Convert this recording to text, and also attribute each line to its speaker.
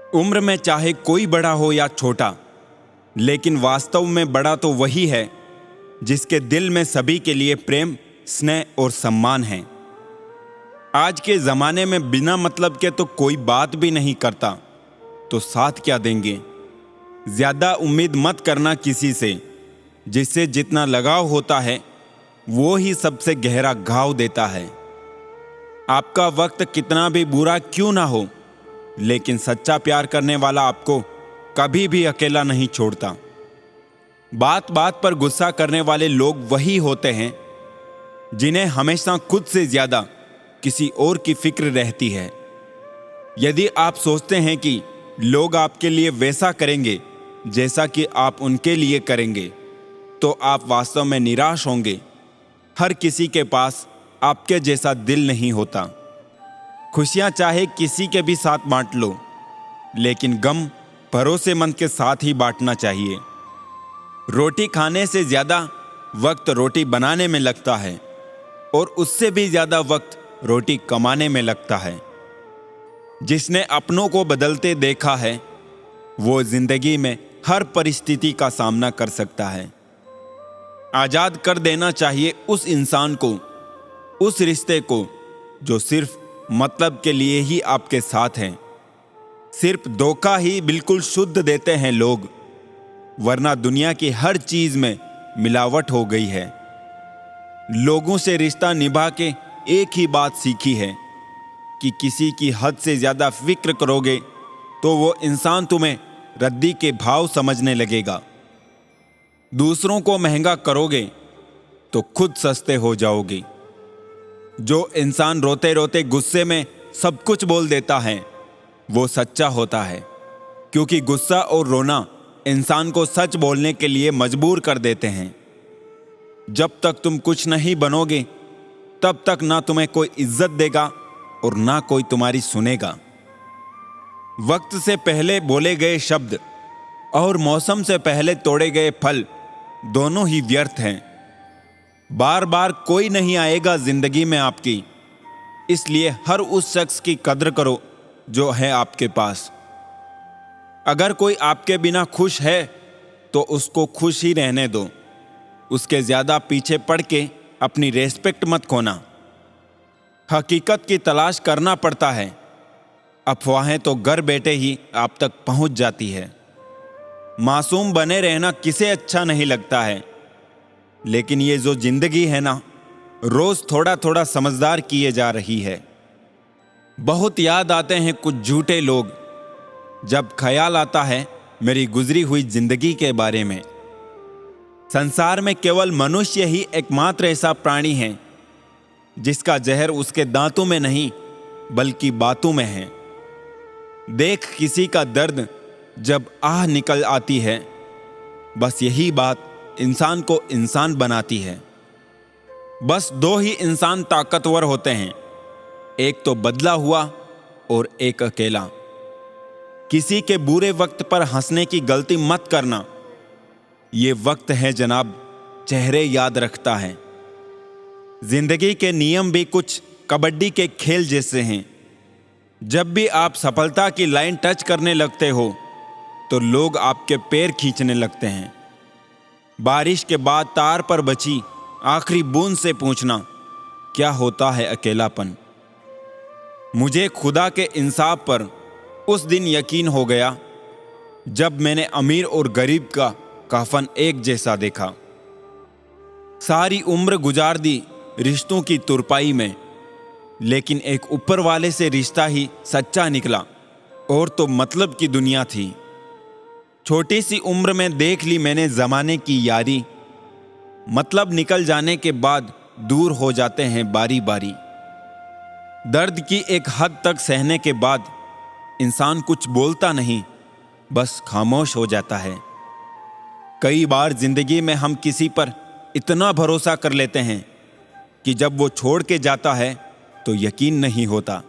Speaker 1: उम्र में चाहे कोई बड़ा हो या छोटा, लेकिन वास्तव में बड़ा तो वही है जिसके दिल में सभी के लिए प्रेम, स्नेह और सम्मान है। आज के ज़माने में बिना मतलब के तो कोई बात भी नहीं करता, तो साथ क्या देंगे। ज़्यादा उम्मीद मत करना किसी से। जिससे जितना लगाव होता है वो ही सबसे गहरा घाव देता है। आपका वक्त कितना भी बुरा क्यों ना हो, लेकिन सच्चा प्यार करने वाला आपको कभी भी अकेला नहीं छोड़ता। बात बात पर गुस्सा करने वाले लोग वही होते हैं जिन्हें हमेशा खुद से ज्यादा किसी और की फिक्र रहती है। यदि आप सोचते हैं कि लोग आपके लिए वैसा करेंगे जैसा कि आप उनके लिए करेंगे, तो आप वास्तव में निराश होंगे। हर किसी के पास आपके जैसा दिल नहीं होता। खुशियां चाहे किसी के भी साथ बांट लो, लेकिन गम भरोसेमंद के साथ ही बांटना चाहिए। रोटी खाने से ज्यादा वक्त रोटी बनाने में लगता है, और उससे भी ज्यादा वक्त रोटी कमाने में लगता है। जिसने अपनों को बदलते देखा है, वो जिंदगी में हर परिस्थिति का सामना कर सकता है। आजाद कर देना चाहिए उस इंसान को, उस रिश्ते को जो सिर्फ मतलब के लिए ही आपके साथ हैं। सिर्फ धोखा ही बिल्कुल शुद्ध देते हैं लोग, वरना दुनिया की हर चीज में मिलावट हो गई है। लोगों से रिश्ता निभा के एक ही बात सीखी है कि किसी की हद से ज्यादा फिक्र करोगे तो वो इंसान तुम्हें रद्दी के भाव समझने लगेगा। दूसरों को महंगा करोगे तो खुद सस्ते हो जाओगे। जो इंसान रोते रोते गुस्से में सब कुछ बोल देता है, वो सच्चा होता है, क्योंकि गुस्सा और रोना इंसान को सच बोलने के लिए मजबूर कर देते हैं। जब तक तुम कुछ नहीं बनोगे, तब तक ना तुम्हें कोई इज्जत देगा और ना कोई तुम्हारी सुनेगा। वक्त से पहले बोले गए शब्द और मौसम से पहले तोड़े गए फल दोनों ही व्यर्थ हैं। बार बार कोई नहीं आएगा जिंदगी में आपकी, इसलिए हर उस शख्स की कद्र करो जो है आपके पास। अगर कोई आपके बिना खुश है तो उसको खुश ही रहने दो। उसके ज्यादा पीछे पड़ के अपनी रेस्पेक्ट मत खोना। हकीकत की तलाश करना पड़ता है, अफवाहें तो घर बैठे ही आप तक पहुंच जाती है। मासूम बने रहना किसे अच्छा नहीं लगता है, लेकिन ये जो जिंदगी है ना, रोज थोड़ा थोड़ा समझदार किए जा रही है। बहुत याद आते हैं कुछ झूठे लोग, जब ख्याल आता है मेरी गुजरी हुई जिंदगी के बारे में। संसार में केवल मनुष्य ही एकमात्र ऐसा प्राणी है जिसका जहर उसके दांतों में नहीं बल्कि बातों में है। देख किसी का दर्द जब आह निकल आती है, बस यही बात इंसान को इंसान बनाती है। बस दो ही इंसान ताकतवर होते हैं, एक तो बदला हुआ और एक अकेला। किसी के बुरे वक्त पर हंसने की गलती मत करना। ये वक्त है जनाब, चेहरे याद रखता है। जिंदगी के नियम भी कुछ कबड्डी के खेल जैसे हैं। जब भी आप सफलता की लाइन टच करने लगते हो तो लोग आपके पैर खींचने लगते हैं। बारिश के बाद तार पर बची आखिरी बूंद से पूछना क्या होता है अकेलापन। मुझे खुदा के इंसाफ पर उस दिन यकीन हो गया जब मैंने अमीर और गरीब का कफन एक जैसा देखा। सारी उम्र गुजार दी रिश्तों की तुरपाई में, लेकिन एक ऊपर वाले से रिश्ता ही सच्चा निकला, और तो मतलब की दुनिया थी। छोटी सी उम्र में देख ली मैंने जमाने की यारी, मतलब निकल जाने के बाद दूर हो जाते हैं बारी बारी। दर्द की एक हद तक सहने के बाद इंसान कुछ बोलता नहीं, बस खामोश हो जाता है। कई बार जिंदगी में हम किसी पर इतना भरोसा कर लेते हैं कि जब वो छोड़ के जाता है तो यकीन नहीं होता।